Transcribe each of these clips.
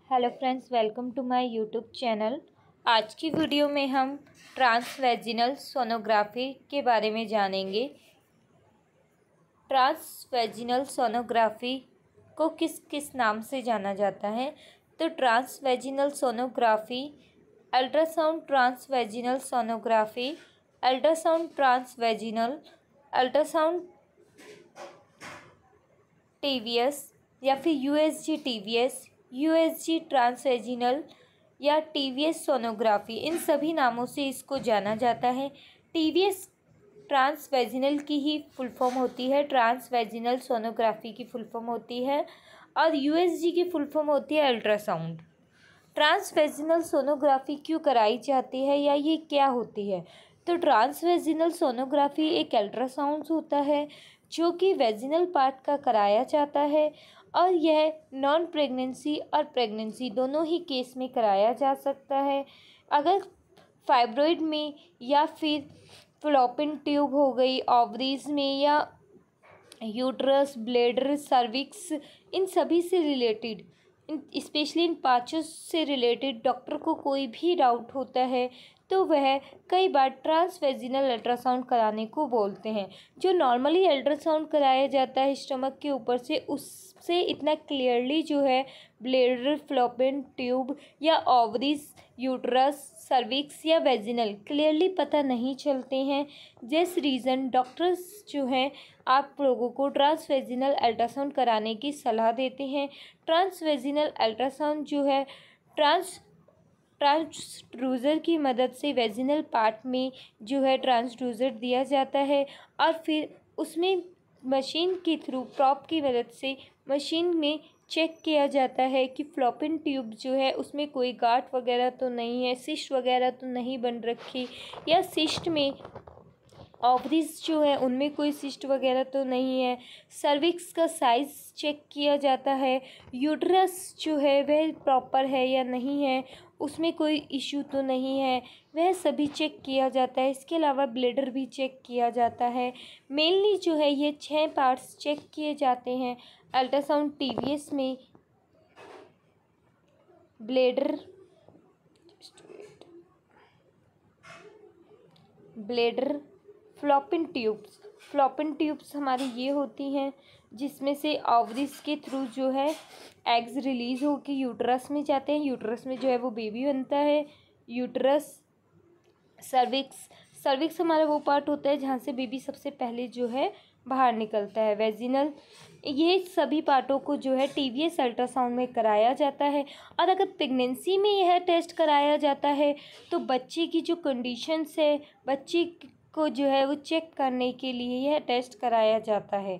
Hello friends, welcome to my YouTube channel. आज की video में हम ट्रांसवैजिनल सोनोग्राफी के बारे में जानेंगे। ट्रांसवैजिनल सोनोग्राफी को किस किस नाम से जाना जाता है? तो transvaginal sonography, ultrasound transvaginal sonography, ultrasound transvaginal, ultrasound TVS या फिर यूएसजी टीवीएस, यूएसजी ट्रांसवैजिनल या टीवीएस सोनोग्राफी, इन सभी नामों से इसको जाना जाता है। टीवीएस ट्रांसवैजिनल की ही फुल फॉर्म होती है, ट्रांसवैजिनल सोनोग्राफी की फुल फॉर्म होती है, और यूएसजी की फुल फॉर्म होती है अल्ट्रासाउंड। ट्रांसवैजिनल सोनोग्राफी क्यों कराई जाती है या ये क्या होती है? तो ट्रांसवैजिनल सोनोग्राफी एक अल्ट्रासाउंड होता है जो कि वैजिनल पार्ट का कराया जाता है, और यह नॉन प्रेगनेंसी और प्रेगनेंसी दोनों ही केस में कराया जा सकता है। अगर फाइब्रॉइड में या फिर फलोपियन ट्यूब हो गई, ओवरीज में, या यूट्रस, ब्लैडर, सर्विक्स, इन सभी से रिलेटेड, स्पेशली इन पाँचों से रिलेटेड डॉक्टर को कोई भी डाउट होता है तो वह कई बार ट्रांसवैजिनल अल्ट्रासाउंड कराने को बोलते हैं। जो नॉर्मली अल्ट्रासाउंड कराया जाता है स्टमक के ऊपर से, उससे इतना क्लियरली जो है ब्लैडर, फलोपियन ट्यूब या ओवरीज, यूट्रस, सर्विक्स या वेजिनल क्लियरली पता नहीं चलते हैं। जिस रीज़न डॉक्टर्स जो हैं आप लोगों को ट्रांसवैजिनल अल्ट्रासाउंड कराने की सलाह देते हैं। ट्रांसवैजिनल अल्ट्रासाउंड जो है ट्रांसड्यूसर की मदद से वेजिनल पार्ट में जो है ट्रांसड्यूसर दिया जाता है, और फिर उसमें मशीन के थ्रू, प्रॉप की मदद से मशीन में चेक किया जाता है कि फ्लोपियन ट्यूब जो है उसमें कोई गांठ वगैरह तो नहीं है, सिस्ट वगैरह तो नहीं बन रखी, या सिस्ट में ओवरीज जो है उनमें कोई सिस्ट वगैरह तो नहीं है। सर्विक्स का साइज़ चेक किया जाता है। यूट्रस जो है वह प्रॉपर है या नहीं है, उसमें कोई इशू तो नहीं है, वह सभी चेक किया जाता है। इसके अलावा ब्लैडर भी चेक किया जाता है। मेनली जो है ये 6 पार्ट्स चेक किए जाते हैं अल्ट्रासाउंड टीवीएस में। ब्लैडर, फ्लोपियन ट्यूब्स हमारी ये होती हैं जिसमें से ओवरीज के थ्रू जो है एग्स रिलीज़ होकर यूट्रस में जाते हैं। यूट्रस में जो है वो बेबी बनता है। यूट्रस, सर्विक्स हमारा वो पार्ट होता है जहाँ से बेबी सबसे पहले जो है बाहर निकलता है। वेजिनल, ये सभी पार्टों को जो है टीवीएस अल्ट्रासाउंड में कराया जाता है। और अगर प्रेगनेंसी में यह टेस्ट कराया जाता है तो बच्चे की जो कंडीशंस है, बच्चे को जो है वो चेक करने के लिए यह टेस्ट कराया जाता है।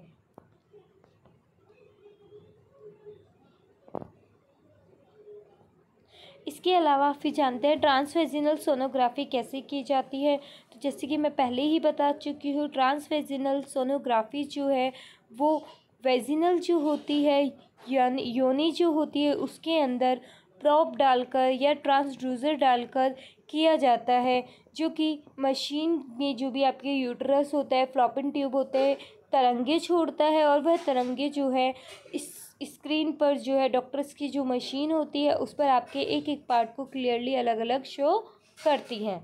इसके अलावा फिर जानते हैं ट्रांसवैजिनल सोनोग्राफी कैसे की जाती है। तो जैसे कि मैं पहले ही बता चुकी हूँ, ट्रांसवैजिनल सोनोग्राफी जो है वो वेजिनल जो होती है, योनि जो होती है, उसके अंदर प्रॉप डालकर या ट्रांसड्यूसर डालकर किया जाता है, जो कि मशीन में जो भी आपके यूट्रस होता है, फ्लोपियन ट्यूब होते हैं, तरंगे छोड़ता है, और वह तरंगे जो है इस स्क्रीन पर जो है डॉक्टर्स की जो मशीन होती है उस पर आपके एक एक पार्ट को क्लियरली अलग अलग शो करती हैं।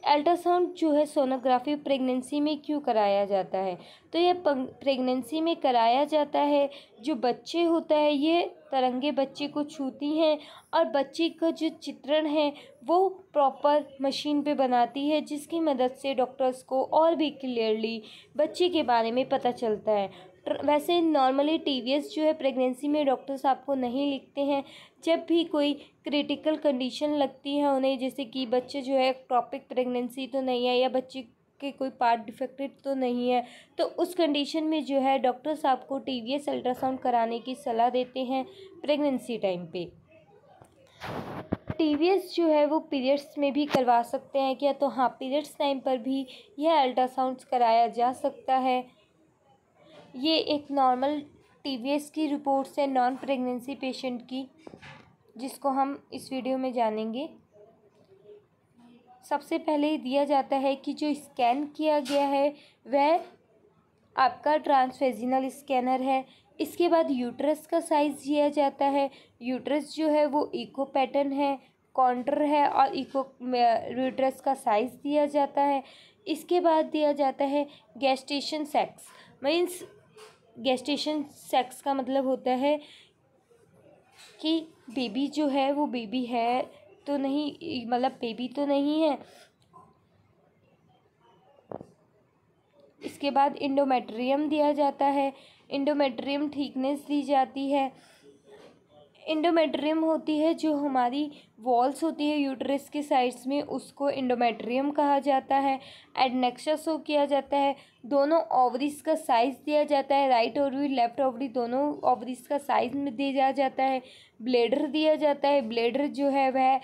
अल्ट्रासाउंड जो है सोनोग्राफी प्रेगनेंसी में क्यों कराया जाता है? तो यह प्रेगनेंसी में कराया जाता है। जो बच्चे होता है ये तरंगे बच्चे को छूती हैं, और बच्चे का जो चित्रण है वो प्रॉपर मशीन पे बनाती है, जिसकी मदद से डॉक्टर्स को और भी क्लियरली बच्चे के बारे में पता चलता है। वैसे नॉर्मली टीवीएस जो है प्रेगनेंसी में डॉक्टर्स आपको नहीं लिखते हैं। जब भी कोई क्रिटिकल कंडीशन लगती है उन्हें, जैसे कि बच्चे जो है टॉपिक प्रेगनेंसी तो नहीं है या बच्चे के कोई पार्ट डिफेक्टेड तो नहीं है, तो उस कंडीशन में जो है डॉक्टर्स आपको टीवीएस अल्ट्रासाउंड कराने की सलाह देते हैं प्रेगनेंसी टाइम पे। टीवीएस जो है वो पीरियड्स में भी करवा सकते हैं क्या? तो हाँ, पीरियड्स टाइम पर भी यह अल्ट्रासाउंड कराया जा सकता है। ये एक नॉर्मल टीवीएस की रिपोर्ट्स है नॉन प्रेगनेंसी पेशेंट की, जिसको हम इस वीडियो में जानेंगे। सबसे पहले दिया जाता है कि जो स्कैन किया गया है वह आपका ट्रांसवैजिनल स्कैनर है। इसके बाद यूट्रस का साइज़ दिया जाता है। यूट्रस जो है वो इको पैटर्न है, कॉन्टर है और इको यूट्रस का साइज़ दिया जाता है। इसके बाद दिया जाता है gestation sex. Means gestation sex का मतलब होता है कि बेबी जो है वो बेबी है तो नहीं, मतलब बेबी तो नहीं है। इसके बाद इंडोमेट्रियम दिया जाता है। इंडोमेट्रियम थिकनेस दी जाती है। इंडोमेट्रियम होती है जो हमारी वॉल्स होती है यूट्रस के साइड्स में, उसको इंडोमेट्रियम कहा जाता है। एडनेक्सा शो किया जाता है। दोनों ओवरीज का साइज़ दिया जाता है, राइट ओवरी लेफ्ट ओवरी दोनों ओवरीज का साइज़ में दिया जाता है। ब्लेडर दिया जाता है। ब्लेडर जो है वह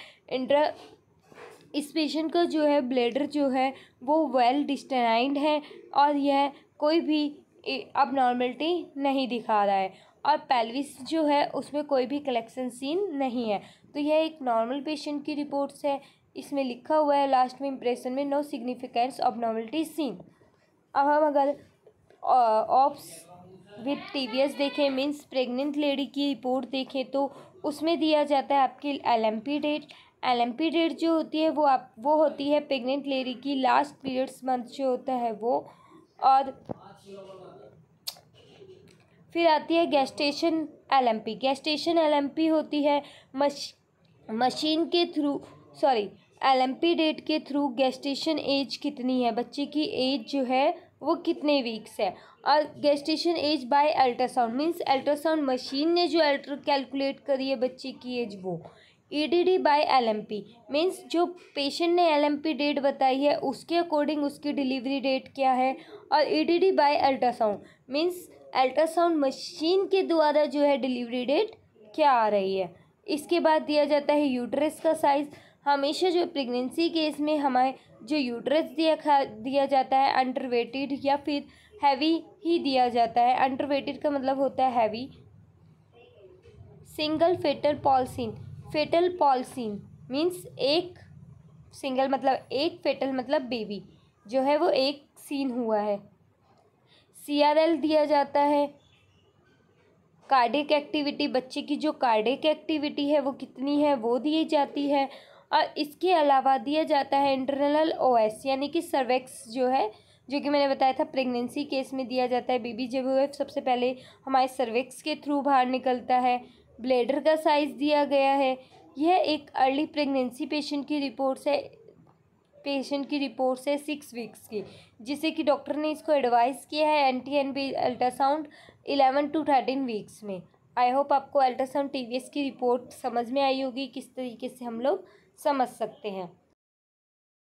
इस पेशेंट का जो है ब्लेडर जो है वो वेल डिस्टेनाइंड है और यह कोई भी अबनॉर्मलिटी नहीं दिखा रहा है। और पेल्विस जो है उसमें कोई भी कलेक्शन सीन नहीं है। तो यह एक नॉर्मल पेशेंट की रिपोर्ट्स है। इसमें लिखा हुआ है लास्ट में इम्प्रेशन में, नो सिग्निफिकेंस अबनॉर्मलिटी सीन। अब हम अगर ऑप्स विथ टीवीएस देखें, मीन्स प्रेग्नेंट लेडी की रिपोर्ट देखें, तो उसमें दिया जाता है आपकी LMP डेट। LMP डेट जो होती है वो होती है प्रेग्नेंट लेडी की लास्ट पीरियड्स मंथ जो होता है वो। और फिर आती है गेस्टेशन LMP। गेस्टेशन LMP होती है मशीन के थ्रू LMP डेट के थ्रू गेस्टेशन एज कितनी है, बच्चे की एज जो है वो कितने वीक्स है। और gestation age by ultrasound, means ultrasound machine ने जो कैलकुलेट करी है बच्चे की एज, वो EDD बाय LMP, मीन्स जो पेशेंट ने LMP डेट बताई है उसके अकॉर्डिंग उसकी डिलीवरी डेट क्या है। और EDD by ultrasound means ultrasound machine के द्वारा जो है डिलीवरी डेट क्या आ रही है। इसके बाद दिया जाता है यूट्रस का साइज़। हमेशा जो प्रेगनेंसी केस में हमें जो यूट्रस दिया जाता है अंडरवेटेड या फिर हैवी ही दिया जाता है। अंडरवेटेड का मतलब होता है हैवी। सिंगल फेटल पॉल्सीन मीन्स एक सिंगल मतलब एक, फेटल मतलब बेबी जो है वो एक सीन हुआ है। CRL दिया जाता है। कार्डियक एक्टिविटी, बच्चे की जो कार्डियक एक्टिविटी है वो कितनी है वो दी जाती है। और इसके अलावा दिया जाता है इंटरनल OS यानी कि सर्वेक्स जो है, जो कि मैंने बताया था प्रेगनेंसी केस में दिया जाता है। बेबी जब वो सबसे पहले हमारे सर्वेक्स के थ्रू बाहर निकलता है। ब्लेडर का साइज़ दिया गया है। यह एक अर्ली प्रेगनेंसी पेशेंट की रिपोर्ट्स है 6 वीक्स की, जिसे कि डॉक्टर ने इसको एडवाइस किया है NT&B अल्ट्रासाउंड 11 to 13 वीक्स में। आई होप आपको अल्ट्रासाउंड TVS की रिपोर्ट समझ में आई होगी, किस तरीके से हम लोग समझ सकते हैं।